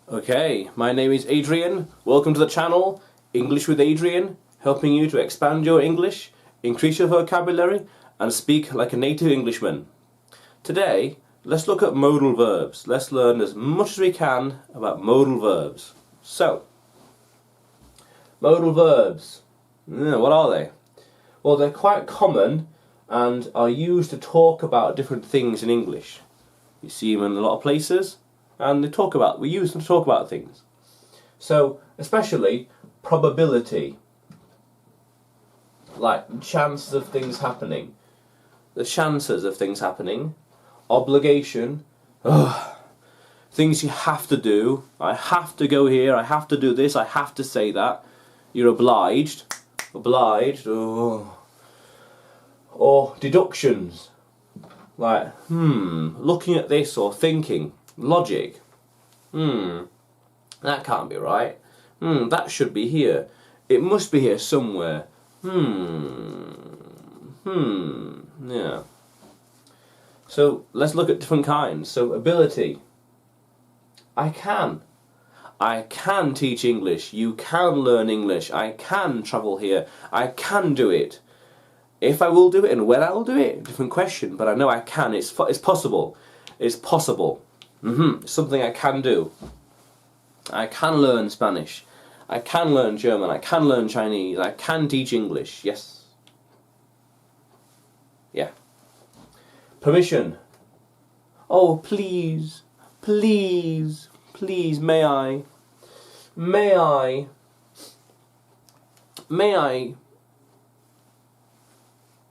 Okay, my name is Adrian. Welcome to the channel, English with Adrian, helping you to expand your English, increase your vocabulary, and speak like a native Englishman. Today, let's look at modal verbs. Let's learn as much as we can about modal verbs. So, modal verbs. What are they? Well, they're quite common and are used to talk about different things in English. You see them in a lot of places, and we use them to talk about things. So, especially probability, like chances of things happening, the chances of things happening, obligation, things you have to do. I have to go here, I have to do this, I have to say that. You're obliged, or deductions, like looking at this or thinking, logic, that can't be right, that should be here, it must be here somewhere, yeah. So let's look at different kinds. So ability, I can teach English, you can learn English, I can travel here, I can do it. If I will do it and when I will do it, different question, but I know I can, it's possible. It's possible. Something I can do. I can learn Spanish, I can learn German, I can learn Chinese, I can teach English, yes. Yeah. Permission. Oh, please, please, please, may I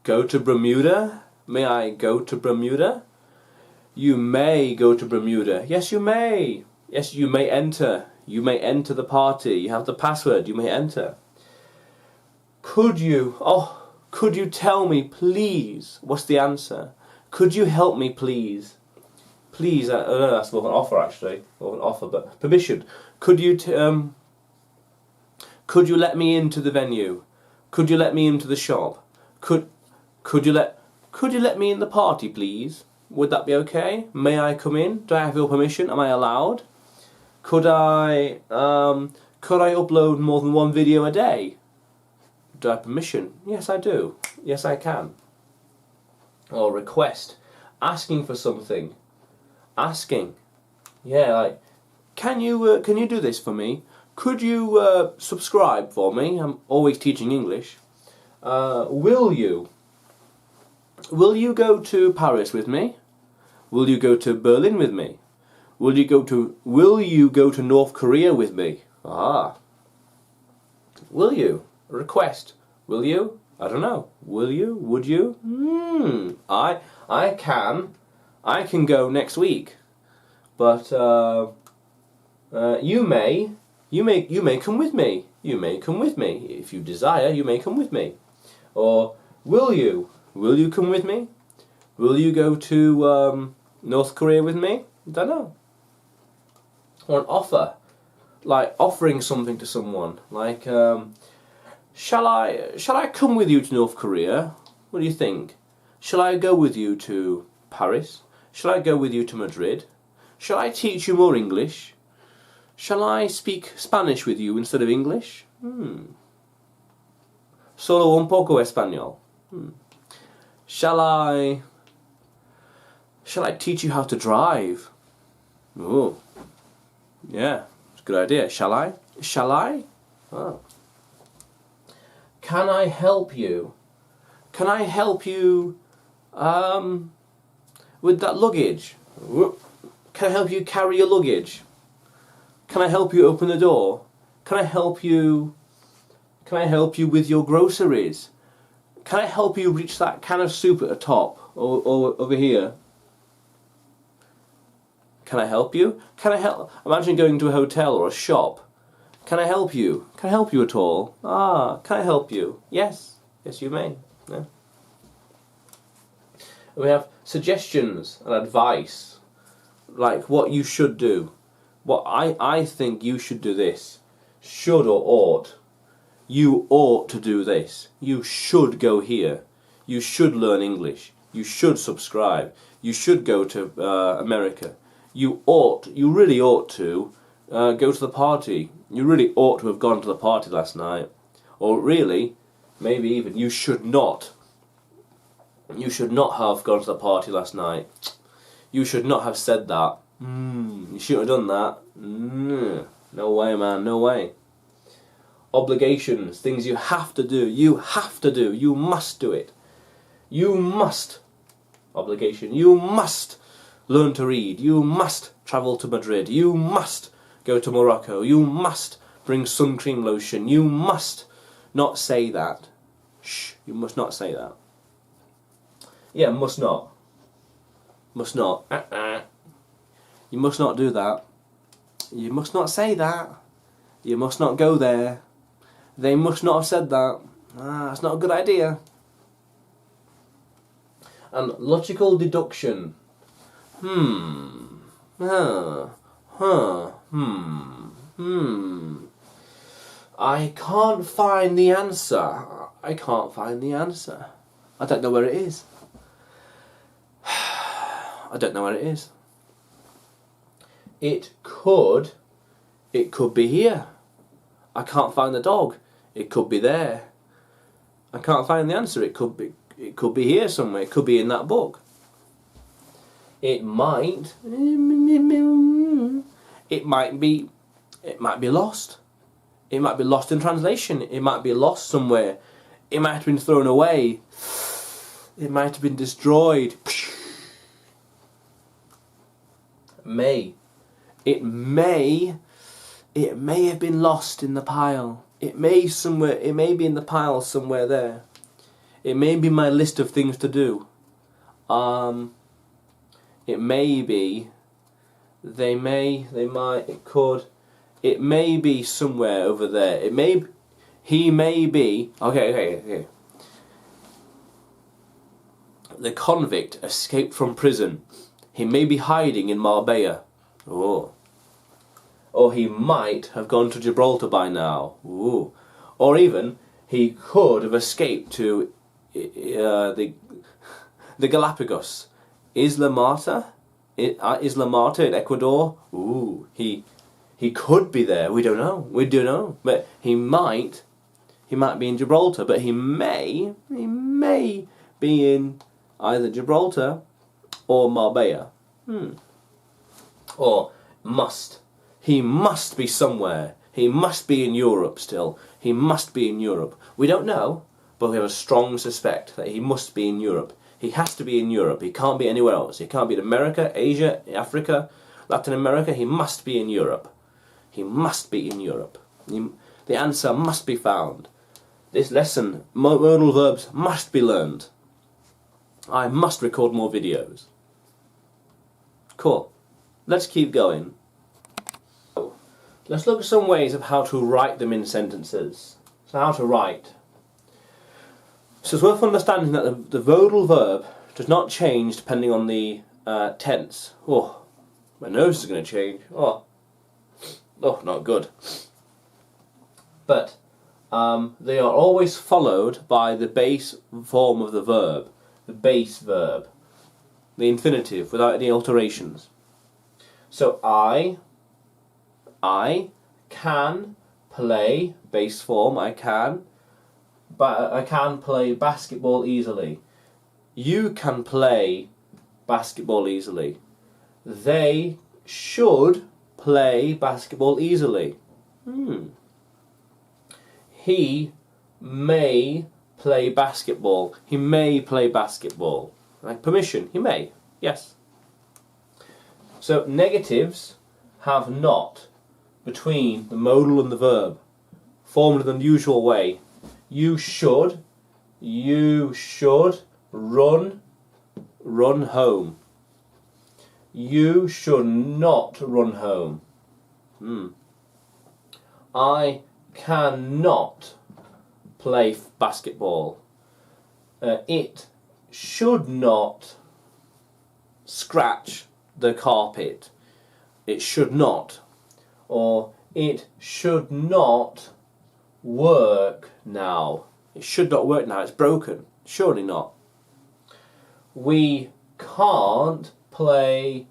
go to Bermuda? May I go to Bermuda? You may go to Bermuda. Yes, you may. Yes, you may enter. You may enter the party. You have the password. You may enter. Could you tell me, please? What's the answer? Could you help me, please? Please, I don't know, that's more of an offer actually. More of an offer, but permission. Could you let me into the venue? Could you let me into the shop? Could you let me in the party, please? Would that be okay? May I come in? Do I have your permission? Am I allowed? Could I upload more than one video a day? Do I have permission? Yes, I do. Yes, I can. Or request, asking for something. Asking, yeah, like, can you do this for me? Could you subscribe for me? I'm always teaching English. Will you go to Paris with me? Will you go to Berlin with me? Will you go to North Korea with me? Will you? Request. Will you? I don't know. Will you? Would you? I can go next week, but you may come with me. You may come with me if you desire. You may come with me. Or will you? Will you come with me? Will you go to North Korea with me? Don't know. Or an offer, like offering something to someone, like shall I come with you to North Korea? What do you think? Shall I go with you to Paris? Shall I go with you to Madrid? Shall I teach you more English? Shall I speak Spanish with you instead of English? Solo un poco español. Shall I teach you how to drive? Oh, yeah, it's a good idea. Shall I? Shall I? Oh. Can I help you? Can I help you with that luggage? Can I help you carry your luggage? Can I help you open the door? Can I help you with your groceries? Can I help you reach that can of soup at the top or over here? Can I help you? Can I help? Imagine going to a hotel or a shop. Can I help you? Can I help you at all? Can I help you? Yes. Yes, you may. Yeah. We have suggestions and advice, like what you should do. What I think you should do this. Should or ought. You ought to do this. You should go here. You should learn English. You should subscribe. You should go to America. You really ought to go to the party. You really ought to have gone to the party last night. Or really, maybe even, you should not. You should not have gone to the party last night. You should not have said that. You shouldn't have done that. No way, man, no way. Obligations, things you have to do. You have to do. You must do it. You must. Obligation. You must learn to read. You must travel to Madrid. You must go to Morocco. You must bring sun cream lotion. You must not say that. Shh, you must not say that. Yeah, must not. Must not. You must not do that. You must not say that. You must not go there. They must not have said that. That's not a good idea. And logical deduction. I can't find the answer. I can't find the answer. I don't know where it is. I don't know where it is. It could be here. I can't find the dog. It could be there. I can't find the answer. It could be here somewhere. It could be in that book. It might be lost. It might be lost in translation. It might be lost somewhere. It might have been thrown away. It might have been destroyed. It may have been lost in the pile. It may be in the pile somewhere there. It may be my list of things to do. It may be. They might. It could. It may be somewhere over there. It may. He may be. Okay. The convict escaped from prison. He may be hiding in Marbella. Oh. Or he might have gone to Gibraltar by now. Ooh. Or even he could have escaped to the Galapagos. Isla Marta in Ecuador. Ooh. He could be there. We don't know. But he might be in Gibraltar. But he may be in either Gibraltar or Marbella. Or must. He must be somewhere. He must be in Europe still. He must be in Europe. We don't know, but we have a strong suspect that he must be in Europe. He has to be in Europe. He can't be anywhere else. He can't be in America, Asia, Africa, Latin America. He must be in Europe. He must be in Europe. The answer must be found. This lesson, modal verbs, must be learned. I must record more videos. Cool. Let's keep going. Let's look at some ways of how to write them in sentences. So how to write. So it's worth understanding that the modal verb does not change depending on the tense. Oh, my nose is going to change. Oh, not good. But they are always followed by the base form of the verb, the base verb, the infinitive, without any alterations. So I can play, base form, I can play basketball easily. You can play basketball easily. They should play basketball easily. He may play basketball. He may play basketball. Like permission, he may. Yes. So negatives have not between the modal and the verb, formed in an unusual way. You should run home. You should not run home. I cannot play basketball. It should not scratch the carpet. It should not. Or it should not work now. It should not work now. It's broken. Surely not. We can't play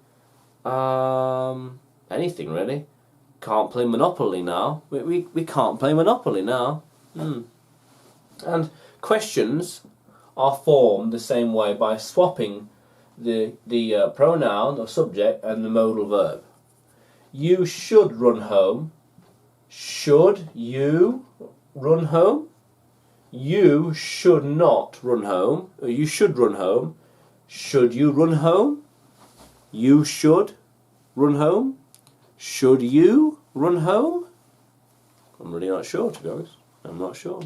anything really. can't play Monopoly now. We can't play Monopoly now. And questions are formed the same way by swapping the pronoun or subject and the modal verb. You should run home. Should you run home? You should not run home. Or you should run home. Should you run home? You should run home. Should you run home? I'm really not sure, to be honest. I'm not sure.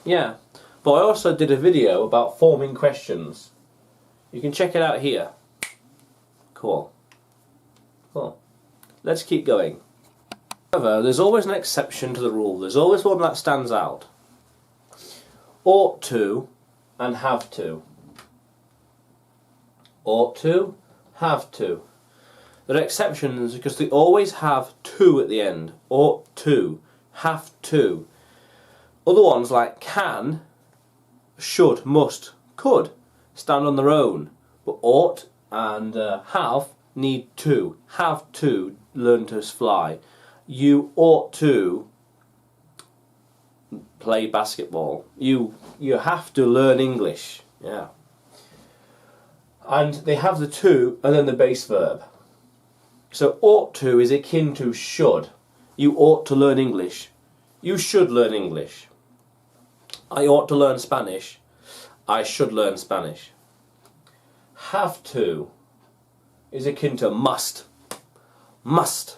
Yeah, but I also did a video about forming questions. You can check it out here. Cool. Let's keep going. However, there's always an exception to the rule. There's always one that stands out. Ought to and have to. Ought to, have to. There are exceptions because they always have to at the end. Ought to, have to. Other ones like can, should, must, could stand on their own. But ought and have need to. Have to learn to fly. You ought to play basketball. You have to learn English. Yeah. And they have the to and then the base verb. So ought to is akin to should. You ought to learn English. You should learn English. I ought to learn Spanish. I should learn Spanish. Have to is akin to must. Must.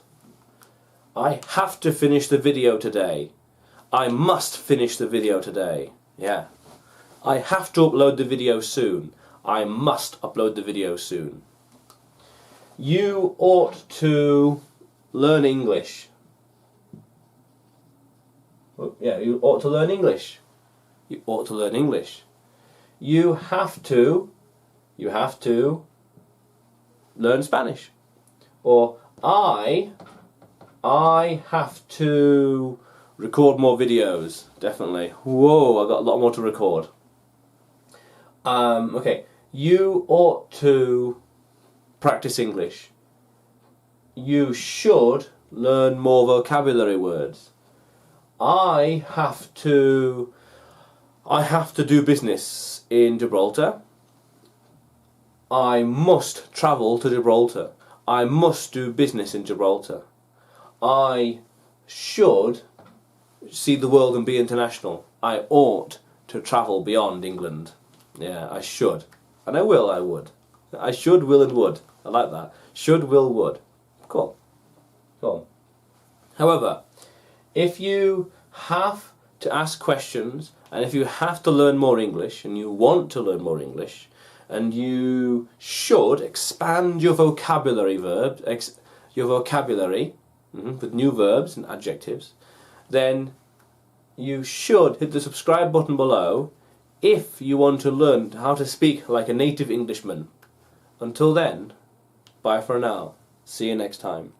I have to finish the video today. I must finish the video today. Yeah. I have to upload the video soon. I must upload the video soon. You ought to learn English. Yeah, you ought to learn English. You ought to learn English. You have to learn Spanish. Or I have to record more videos. Definitely. Whoa, I've got a lot more to record. Okay. You ought to practice English. You should learn more vocabulary words. I have to do business in Gibraltar. I must travel to Gibraltar. I must do business in Gibraltar. I should see the world and be international. I ought to travel beyond England. Yeah, I should. And I would. I should, will and would. I like that. Should, will, would. Cool. Cool. However, if you have to ask questions, and if you have to learn more English, and you want to learn more English, and you should expand your vocabulary with new verbs and adjectives, then you should hit the subscribe button below if you want to learn how to speak like a native Englishman. Until then, bye for now. See you next time.